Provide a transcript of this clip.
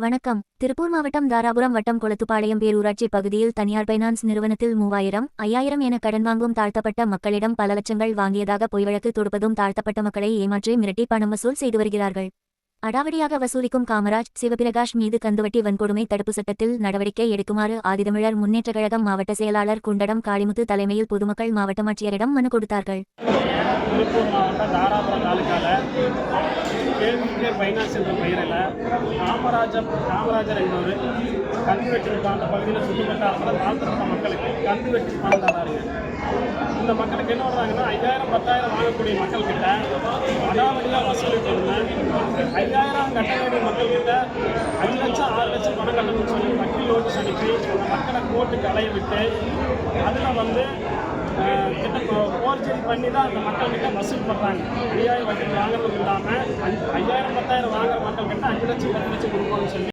வணக்கம். திருப்பூர் மாவட்டம் தாராபுரம் வட்டம் கொளத்துப்பாளையம் பேரூராட்சி பகுதியில் தனியார் பைனான்ஸ் நிறுவனத்தில் 3000, 5000 என கடன் வாங்கும் தாழ்த்தப்பட்ட மக்களிடம் பல லட்சங்கள் வாங்கியதாக பொய் வழக்கு தொடுப்பதும் தாழ்த்தப்பட்ட மக்களை ஏமாற்றி மிரட்டி பணம் வசூல் செய்து வருகிறார்கள். அடாவடியாக வசூலிக்கும் காமராஜ், சிவபிரகாஷ் மீது கந்துவட்டி வன்கொடுமை தடுப்பு சட்டத்தில் நடவடிக்கை எடுக்குமாறு ஆதிதமிழர் முன்னேற்றக் கழகம் மாவட்ட செயலாளர் குண்டடம் காளிமுத்து தலைமையில் பொதுமக்கள் மாவட்ட ஆட்சியரிடம் மனு கொடுத்தார்கள். திருப்பூர் மாவட்டம் தாராபுரம் தாலுக்காவில் கேள்விக்கே பைனான்ஸ் என்ற பெயரில் காமராஜர் என்பவர் கந்து வெட்டி அந்த பகுதியில் சுத்தப்பட்ட அரசில் தாழ்த்தப்பட்ட மக்களுக்கு கந்து வெட்டி பணம் தராருங்க. இந்த மக்களுக்கு என்ன பண்ணுறாங்கன்னா 5000, 10,000 வாங்கக்கூடிய மக்கள்கிட்ட அடாவடியாக வசூலிட்டு 5000 கட்ட வேண்டிய மக்கள்கிட்ட 5 லட்சம் 6 லட்சம் பணம் கட்டணும்னு சொல்லி வக்கீல் நோட்டீஸ் அனுப்பி அந்த மக்களை கோர்ட்டுக்கு அலைய விட்டு அதில் போர்ஜரி பண்ணி தான் அந்த மக்கள்கிட்ட வசூல் பண்ணுறாங்க. அநியாய வட்டி வாங்குறதும் இல்லாமல் 5000, 10,000 வாங்குற மக்கள்கிட்ட 5 லட்சம் 10 லட்சம் கொடுக்கணும்னு சொல்லி